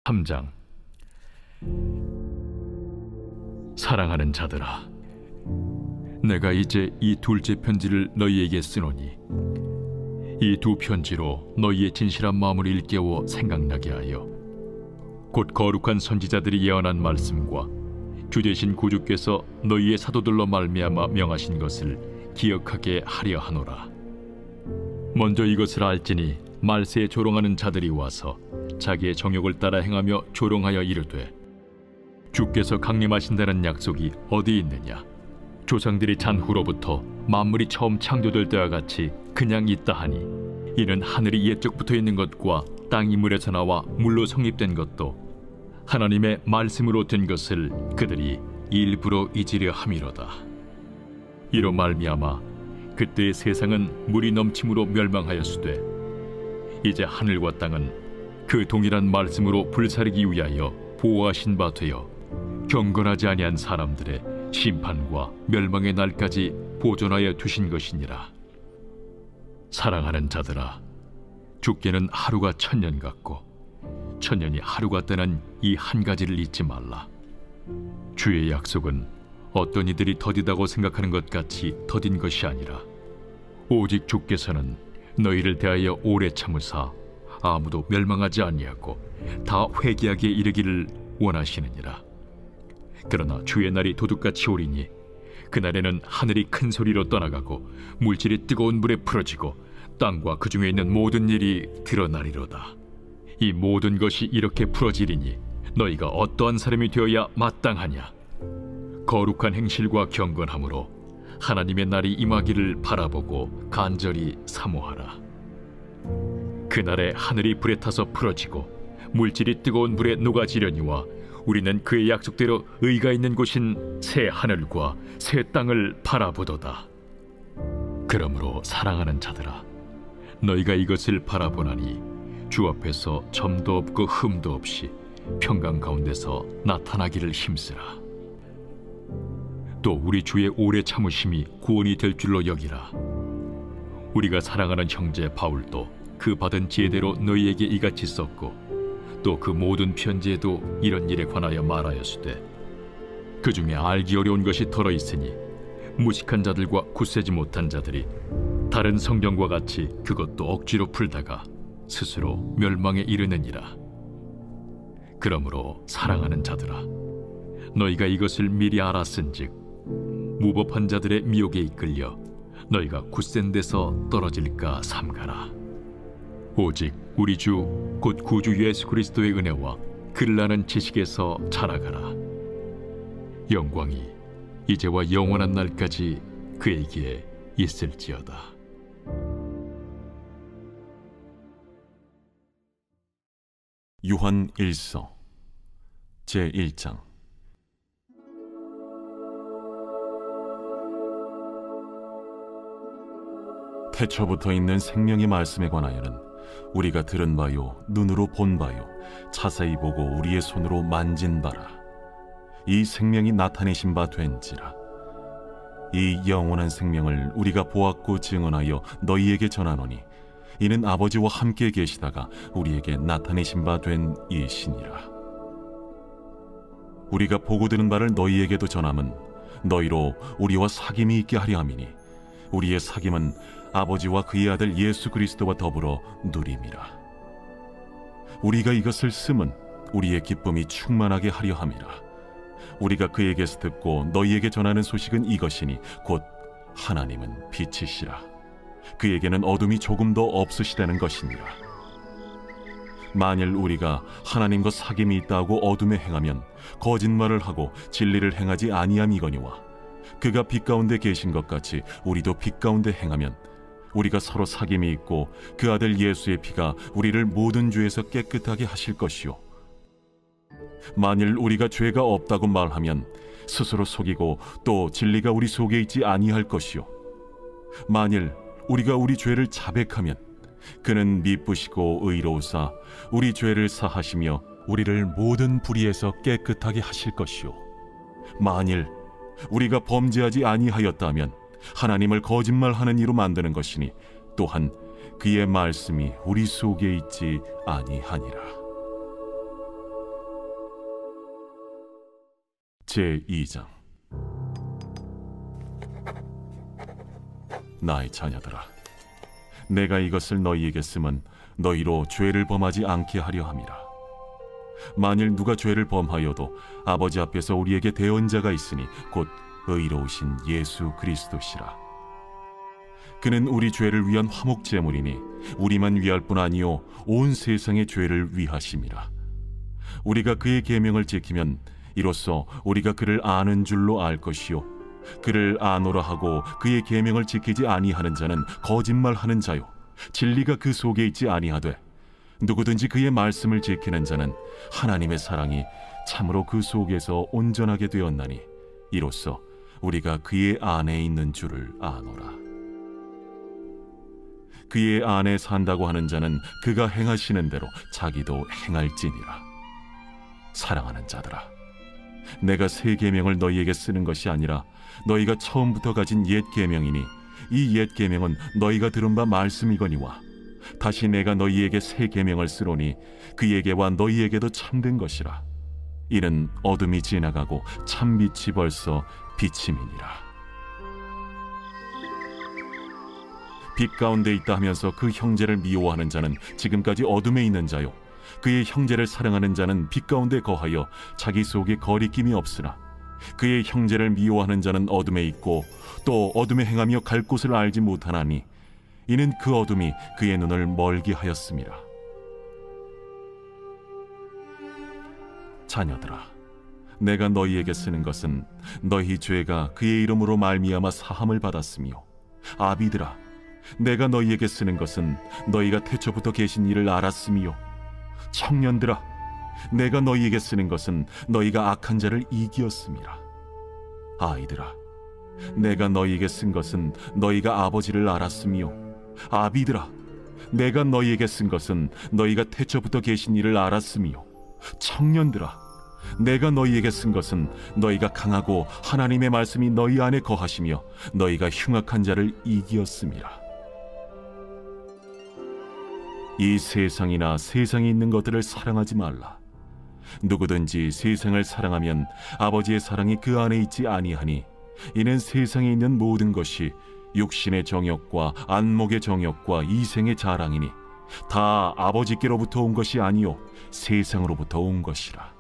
3장. 사랑하는 자들아, 내가 이제 이 둘째 편지를 너희에게 쓰노니 이 두 편지로 너희의 진실한 마음을 일깨워 생각나게 하여 곧 거룩한 선지자들이 예언한 말씀과 주 되신 구주께서 너희의 사도들로 말미암아 명하신 것을 기억하게 하려 하노라. 먼저 이것을 알지니 말세에 조롱하는 자들이 와서 자기의 정욕을 따라 행하며 조롱하여 이르되, 주께서 강림하신다는 약속이 어디 있느냐? 조상들이 잔 후로부터 만물이 처음 창조될 때와 같이 그냥 있다 하니, 이는 하늘이 옛적부터 있는 것과 땅이 물에서 나와 물로 성립된 것도 하나님의 말씀으로 된 것을 그들이 일부러 잊으려 함이로다. 이로 말미암아 그때의 세상은 물이 넘침으로 멸망하였으되, 이제 하늘과 땅은 그 동일한 말씀으로 불사르기 위하여 보호하신 바 되어 경건하지 아니한 사람들의 심판과 멸망의 날까지 보존하여 두신 것이니라. 사랑하는 자들아, 주께는 하루가 천년 같고 천년이 하루 같다는 이 한 가지를 잊지 말라. 주의 약속은 어떤 이들이 더디다고 생각하는 것 같이 더딘 것이 아니라, 오직 주께서는 너희를 대하여 오래 참으사 아무도 멸망하지 아니하고 다 회개하기에 이르기를 원하시느니라. 그러나 주의 날이 도둑같이 오리니, 그날에는 하늘이 큰 소리로 떠나가고 물질이 뜨거운 불에 풀어지고 땅과 그 중에 있는 모든 일이 드러나리로다. 이 모든 것이 이렇게 풀어지리니 너희가 어떠한 사람이 되어야 마땅하냐? 거룩한 행실과 경건함으로 하나님의 날이 임하기를 바라보고 간절히 사모하라. 그날에 하늘이 불에 타서 풀어지고 물질이 뜨거운 불에 녹아지려니와 우리는 그의 약속대로 의가 있는 곳인 새 하늘과 새 땅을 바라보도다. 그러므로 사랑하는 자들아, 너희가 이것을 바라보나니 주 앞에서 점도 없고 흠도 없이 평강 가운데서 나타나기를 힘쓰라. 또 우리 주의 오래 참으심이 구원이 될 줄로 여기라. 우리가 사랑하는 형제 바울도 그 받은 지혜대로 너희에게 이같이 썼고, 또 그 모든 편지에도 이런 일에 관하여 말하였으되, 그 중에 알기 어려운 것이 덜어 있으니 무식한 자들과 굳세지 못한 자들이 다른 성경과 같이 그것도 억지로 풀다가 스스로 멸망에 이르느니라. 그러므로 사랑하는 자들아, 너희가 이것을 미리 알았은즉 무법한 자들의 미혹에 이끌려 너희가 굳센 데서 떨어질까 삼가라. 오직 우리 주 곧 구주 예수 그리스도의 은혜와 그를 아는 지식에서 자라가라. 영광이 이제와 영원한 날까지 그에게 있을지어다. 요한 1서 제1장. 태초부터 있는 생명의 말씀에 관하여는 우리가 들은 바요, 눈으로 본 바요, 자세히 보고 우리의 손으로 만진 바라. 이 생명이 나타내신 바 된지라. 이 영원한 생명을 우리가 보았고 증언하여 너희에게 전하노니, 이는 아버지와 함께 계시다가 우리에게 나타내신 바 된 이시니라. 우리가 보고 들은 바를 너희에게도 전함은 너희로 우리와 사귐이 있게 하려 함이니, 우리의 사귐은 아버지와 그의 아들 예수 그리스도와 더불어 누림이라. 우리가 이것을 쓰면 우리의 기쁨이 충만하게 하려 함이라. 우리가 그에게서 듣고 너희에게 전하는 소식은 이것이니, 곧 하나님은 빛이시라. 그에게는 어둠이 조금도 없으시다는 것이니라. 만일 우리가 하나님과 사귐이 있다고 어둠에 행하면 거짓말을 하고 진리를 행하지 아니함이거니와, 그가 빛 가운데 계신 것 같이 우리도 빛 가운데 행하면 우리가 서로 사귐이 있고 그 아들 예수의 피가 우리를 모든 죄에서 깨끗하게 하실 것이요, 만일 우리가 죄가 없다고 말하면 스스로 속이고 또 진리가 우리 속에 있지 아니할 것이요, 만일 우리가 우리 죄를 자백하면 그는 미쁘시고 의로우사 우리 죄를 사하시며 우리를 모든 불의에서 깨끗하게 하실 것이요, 만일 우리가 범죄하지 아니하였다면 하나님을 거짓말하는 이로 만드는 것이니, 또한 그의 말씀이 우리 속에 있지 아니하니라. 제2장. 나의 자녀들아, 내가 이것을 너희에게 쓰면 너희로 죄를 범하지 않게 하려 함이라. 만일 누가 죄를 범하여도 아버지 앞에서 우리에게 대언자가 있으니 곧 의로우신 예수 그리스도시라. 그는 우리 죄를 위한 화목 제물이니 우리만 위할 뿐 아니요 온 세상의 죄를 위하심이라. 우리가 그의 계명을 지키면 이로써 우리가 그를 아는 줄로 알 것이요 그를 아노라 하고 그의 계명을 지키지 아니하는 자는 거짓말하는 자요 진리가 그 속에 있지 아니하되 누구든지 그의 말씀을 지키는 자는 하나님의 사랑이 참으로 그 속에서 온전하게 되었나니 이로써 우리가 그의 안에 있는 줄을 아노라. 그의 안에 산다고 하는 자는 그가 행하시는 대로 자기도 행할지니라. 사랑하는 자들아, 내가 새 계명을 너희에게 쓰는 것이 아니라 너희가 처음부터 가진 옛 계명이니 이 옛 계명은 너희가 들은 바 말씀이거니와 다시 내가 너희에게 새 계명을 쓰노니 그에게와 너희에게도 참된 것이라. 이는 어둠이 지나가고 참빛이 벌써 비침이니라. 빛 가운데 있다 하면서 그 형제를 미워하는 자는 지금까지 어둠에 있는 자요 그의 형제를 사랑하는 자는 빛 가운데 거하여 자기 속에 거리낌이 없으나 그의 형제를 미워하는 자는 어둠에 있고 또 어둠에 행하며 갈 곳을 알지 못하나니 이는 그 어둠이 그의 눈을 멀게 하였음이라. 자녀들아, 내가 너희에게 쓰는 것은 너희 죄가 그의 이름으로 말미암아 사함을 받았으며 아비들아, 내가 너희에게 쓰는 것은 너희가 태초부터 계신 이를 알았으며 청년들아, 내가 너희에게 쓰는 것은 너희가 악한 자를 이기었음이라. 아이들아, 내가 너희에게 쓴 것은 너희가 아버지를 알았으며 아비들아, 내가 너희에게 쓴 것은 너희가 태초부터 계신 이를 알았으며 청년들아, 내가 너희에게 쓴 것은 너희가 강하고 하나님의 말씀이 너희 안에 거하시며 너희가 흉악한 자를 이기었음이라. 이 세상이나 세상에 있는 것들을 사랑하지 말라. 누구든지 세상을 사랑하면 아버지의 사랑이 그 안에 있지 아니하니 이는 세상에 있는 모든 것이 육신의 정욕과 안목의 정욕과 이생의 자랑이니 다 아버지께로부터 온 것이 아니요 세상으로부터 온 것이라.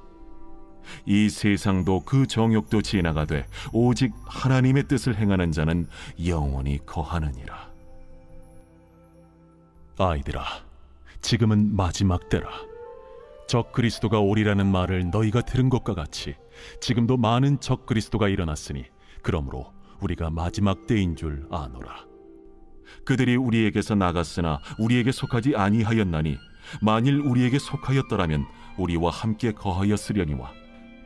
이 세상도 그 정욕도 지나가되 오직 하나님의 뜻을 행하는 자는 영원히 거하느니라. 아이들아, 지금은 마지막 때라. 적 그리스도가 오리라는 말을 너희가 들은 것과 같이 지금도 많은 적 그리스도가 일어났으니 그러므로 우리가 마지막 때인 줄 아노라. 그들이 우리에게서 나갔으나 우리에게 속하지 아니하였나니 만일 우리에게 속하였더라면 우리와 함께 거하였으려니와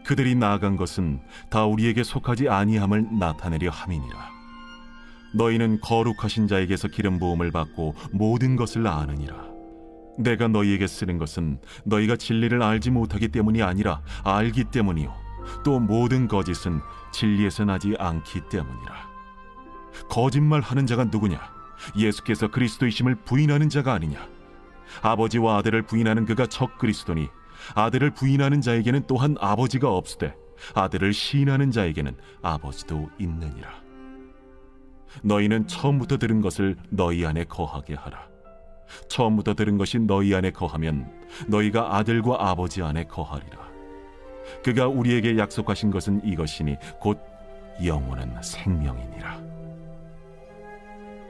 그들이 나아간 것은 다 우리에게 속하지 아니함을 나타내려 함이니라. 너희는 거룩하신 자에게서 기름 부음을 받고 모든 것을 아느니라. 내가 너희에게 쓰는 것은 너희가 진리를 알지 못하기 때문이 아니라 알기 때문이요 또 모든 거짓은 진리에서 나지 않기 때문이라. 거짓말하는 자가 누구냐? 예수께서 그리스도이심을 부인하는 자가 아니냐? 아버지와 아들을 부인하는 그가 적 그리스도니 아들을 부인하는 자에게는 또한 아버지가 없으되 아들을 시인하는 자에게는 아버지도 있느니라. 너희는 처음부터 들은 것을 너희 안에 거하게 하라. 처음부터 들은 것이 너희 안에 거하면 너희가 아들과 아버지 안에 거하리라. 그가 우리에게 약속하신 것은 이것이니 곧 영원한 생명이니라.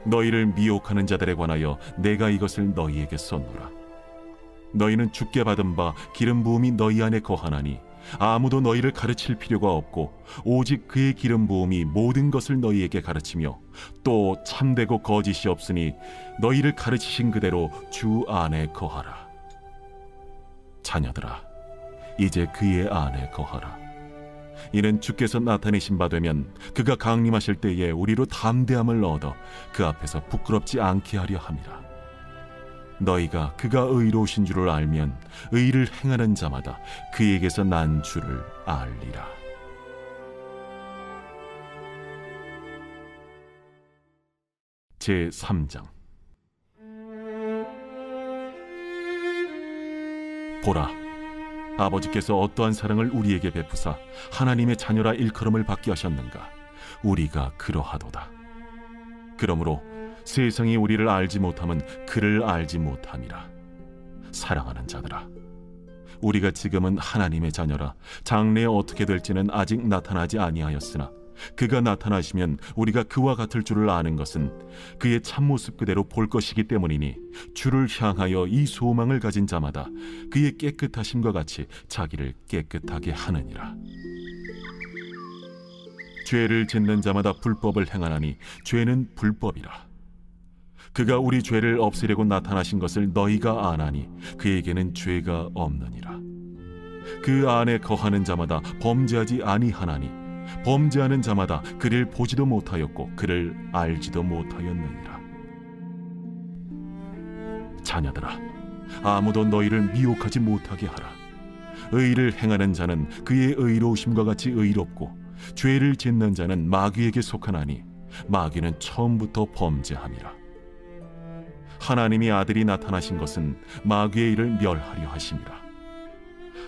너희를 미혹하는 자들에 관하여 내가 이것을 너희에게 썼노라. 너희는 주께 받은 바 기름 부음이 너희 안에 거하나니 아무도 너희를 가르칠 필요가 없고 오직 그의 기름 부음이 모든 것을 너희에게 가르치며 또 참되고 거짓이 없으니 너희를 가르치신 그대로 주 안에 거하라. 자녀들아, 이제 그의 안에 거하라. 이는 주께서 나타내신 바 되면 그가 강림하실 때에 우리로 담대함을 얻어 그 앞에서 부끄럽지 않게 하려 함이라. 너희가 그가 의로우신 줄을 알면 의를 행하는 자마다 그에게서 난 줄을 알리라. 제3장. 보라, 아버지께서 어떠한 사랑을 우리에게 베푸사 하나님의 자녀라 일컬음을 받게 하셨는가? 우리가 그러하도다. 그러므로 세상이 우리를 알지 못함은 그를 알지 못함이라. 사랑하는 자들아, 우리가 지금은 하나님의 자녀라. 장래에 어떻게 될지는 아직 나타나지 아니하였으나 그가 나타나시면 우리가 그와 같을 줄을 아는 것은 그의 참모습 그대로 볼 것이기 때문이니, 주를 향하여 이 소망을 가진 자마다 그의 깨끗하심과 같이 자기를 깨끗하게 하느니라. 죄를 짓는 자마다 불법을 행하나니 죄는 불법이라. 그가 우리 죄를 없애려고 나타나신 것을 너희가 아나니 그에게는 죄가 없느니라. 그 안에 거하는 자마다 범죄하지 아니하나니 범죄하는 자마다 그를 보지도 못하였고 그를 알지도 못하였느니라. 자녀들아, 아무도 너희를 미혹하지 못하게 하라. 의를 행하는 자는 그의 의로우심과 같이 의롭고 죄를 짓는 자는 마귀에게 속하나니 마귀는 처음부터 범죄함이라. 하나님이 아들이 나타나신 것은 마귀의 일을 멸하려 하심이라.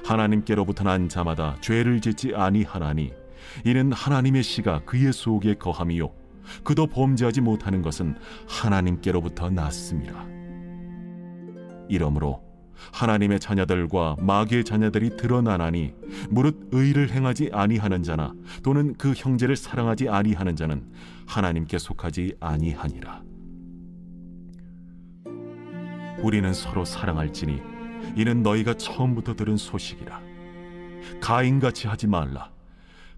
하나님께로부터 난 자마다 죄를 짓지 아니하나니 이는 하나님의 씨가 그의 속에 거함이요 그도 범죄하지 못하는 것은 하나님께로부터 났음이라. 이러므로 하나님의 자녀들과 마귀의 자녀들이 드러나나니 무릇 의를 행하지 아니하는 자나 또는 그 형제를 사랑하지 아니하는 자는 하나님께 속하지 아니하니라. 우리는 서로 사랑할지니 이는 너희가 처음부터 들은 소식이라. 가인같이 하지 말라.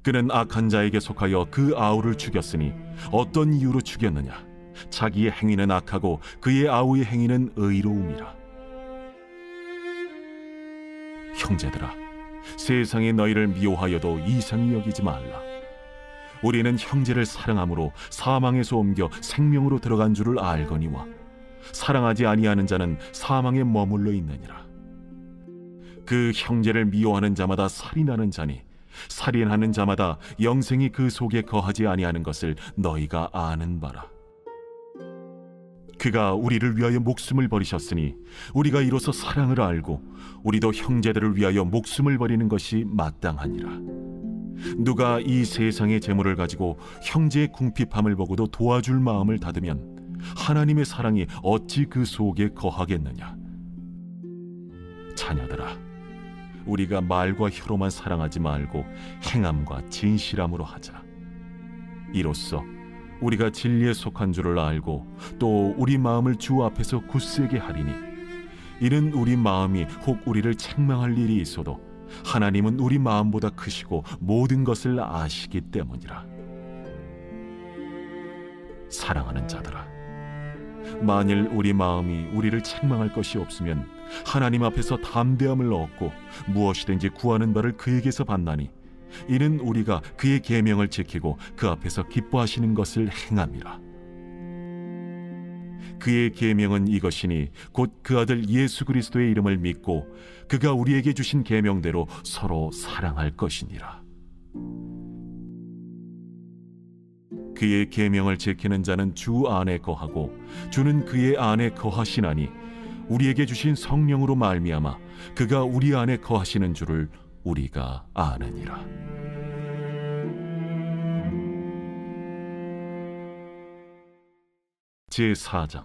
그는 악한 자에게 속하여 그 아우를 죽였으니 어떤 이유로 죽였느냐? 자기의 행위는 악하고 그의 아우의 행위는 의로움이라. 형제들아, 세상이 너희를 미워하여도 이상히 여기지 말라. 우리는 형제를 사랑함으로 사망에서 옮겨 생명으로 들어간 줄을 알거니와 사랑하지 아니하는 자는 사망에 머물러 있느니라. 그 형제를 미워하는 자마다 살인하는 자니 살인하는 자마다 영생이 그 속에 거하지 아니하는 것을 너희가 아는 바라. 그가 우리를 위하여 목숨을 버리셨으니 우리가 이로써 사랑을 알고 우리도 형제들을 위하여 목숨을 버리는 것이 마땅하니라. 누가 이 세상의 재물을 가지고 형제의 궁핍함을 보고도 도와줄 마음을 닫으면 하나님의 사랑이 어찌 그 속에 거하겠느냐? 자녀들아, 우리가 말과 혀로만 사랑하지 말고 행함과 진실함으로 하자. 이로써 우리가 진리에 속한 줄을 알고 또 우리 마음을 주 앞에서 굳세게 하리니, 이는 우리 마음이 혹 우리를 책망할 일이 있어도 하나님은 우리 마음보다 크시고 모든 것을 아시기 때문이라. 사랑하는 자들아, 만일 우리 마음이 우리를 책망할 것이 없으면 하나님 앞에서 담대함을 얻고 무엇이든지 구하는 바를 그에게서 받나니, 이는 우리가 그의 계명을 지키고 그 앞에서 기뻐하시는 것을 행함이라. 그의 계명은 이것이니 곧 그 아들 예수 그리스도의 이름을 믿고 그가 우리에게 주신 계명대로 서로 사랑할 것이니라. 그의 계명을 지키는 자는 주 안에 거하고 주는 그의 안에 거하시나니, 우리에게 주신 성령으로 말미암아 그가 우리 안에 거하시는 줄을 우리가 아느니라. 제4장.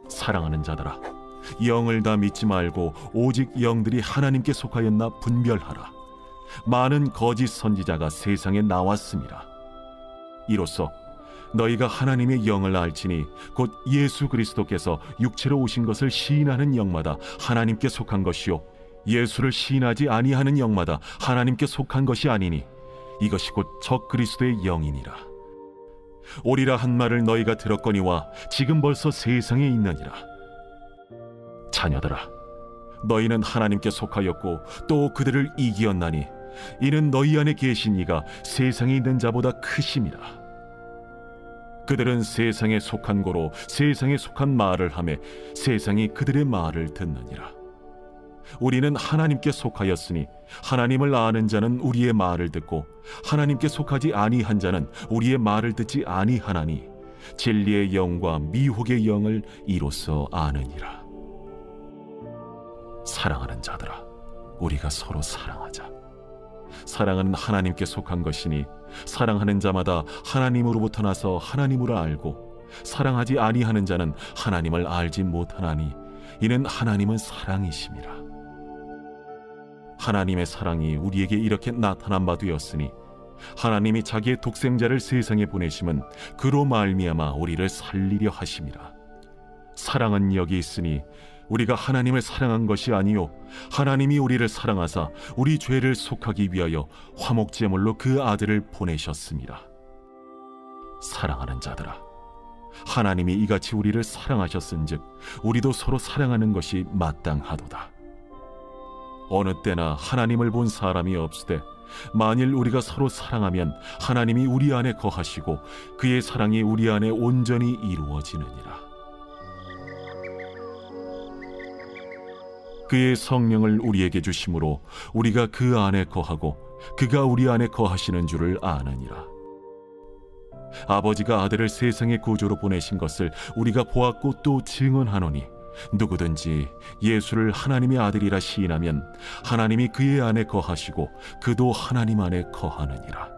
사랑하는 자들아, 영을 다 믿지 말고 오직 영들이 하나님께 속하였나 분별하라. 많은 거짓 선지자가 세상에 나왔습니다. 이로써 너희가 하나님의 영을 알지니 곧 예수 그리스도께서 육체로 오신 것을 시인하는 영마다 하나님께 속한 것이요 예수를 시인하지 아니하는 영마다 하나님께 속한 것이 아니니, 이것이 곧 적 그리스도의 영이니라. 오리라 한 말을 너희가 들었거니와 지금 벌써 세상에 있느니라. 자녀들아, 너희는 하나님께 속하였고 또 그들을 이기었나니, 이는 너희 안에 계신 이가 세상에 있는 자보다 크심이라. 그들은 세상에 속한 고로 세상에 속한 말을 하매 세상이 그들의 말을 듣느니라. 우리는 하나님께 속하였으니 하나님을 아는 자는 우리의 말을 듣고 하나님께 속하지 아니한 자는 우리의 말을 듣지 아니하나니, 진리의 영과 미혹의 영을 이로써 아느니라. 사랑하는 자들아, 우리가 서로 사랑하자. 사랑은 하나님께 속한 것이니 사랑하는 자마다 하나님으로부터 나서 하나님으로 알고, 사랑하지 아니하는 자는 하나님을 알지 못하나니 이는 하나님은 사랑이심이라. 하나님의 사랑이 우리에게 이렇게 나타난 바 되었으니 하나님이 자기의 독생자를 세상에 보내심은 그로 말미암아 우리를 살리려 하심이라. 사랑은 여기 있으니 우리가 하나님을 사랑한 것이 아니요 하나님이 우리를 사랑하사 우리 죄를 속하기 위하여 화목제물로 그 아들을 보내셨습니다. 사랑하는 자들아, 하나님이 이같이 우리를 사랑하셨은즉 우리도 서로 사랑하는 것이 마땅하도다. 어느 때나 하나님을 본 사람이 없으되 만일 우리가 서로 사랑하면 하나님이 우리 안에 거하시고 그의 사랑이 우리 안에 온전히 이루어지느니라. 그의 성령을 우리에게 주심으로 우리가 그 안에 거하고 그가 우리 안에 거하시는 줄을 아느니라. 아버지가 아들을 세상의 구주로 보내신 것을 우리가 보았고 또 증언하노니 누구든지 예수를 하나님의 아들이라 시인하면 하나님이 그의 안에 거하시고 그도 하나님 안에 거하느니라.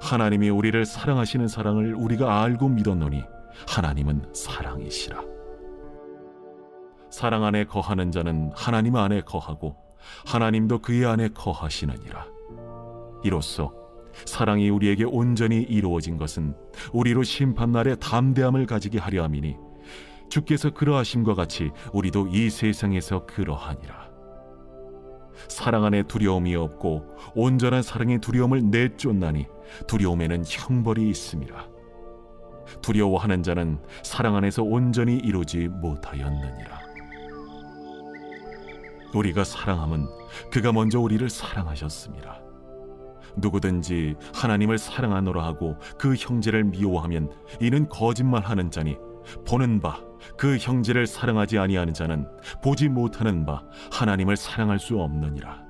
하나님이 우리를 사랑하시는 사랑을 우리가 알고 믿었노니 하나님은 사랑이시라. 사랑 안에 거하는 자는 하나님 안에 거하고 하나님도 그의 안에 거하시느니라. 이로써 사랑이 우리에게 온전히 이루어진 것은 우리로 심판날에 담대함을 가지게 하려 함이니 주께서 그러하심과 같이 우리도 이 세상에서 그러하니라. 사랑 안에 두려움이 없고 온전한 사랑의 두려움을 내쫓나니 두려움에는 형벌이 있음이라. 두려워하는 자는 사랑 안에서 온전히 이루지 못하였느니라. 우리가 사랑함은 그가 먼저 우리를 사랑하셨습니다. 누구든지 하나님을 사랑하노라 하고 그 형제를 미워하면 이는 거짓말하는 자니 보는 바 그 형제를 사랑하지 아니하는 자는 보지 못하는 바 하나님을 사랑할 수 없느니라.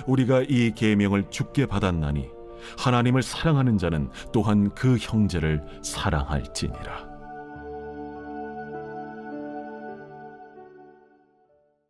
우리가 이 계명을 주께 받았나니 하나님을 사랑하는 자는 또한 그 형제를 사랑할지니라.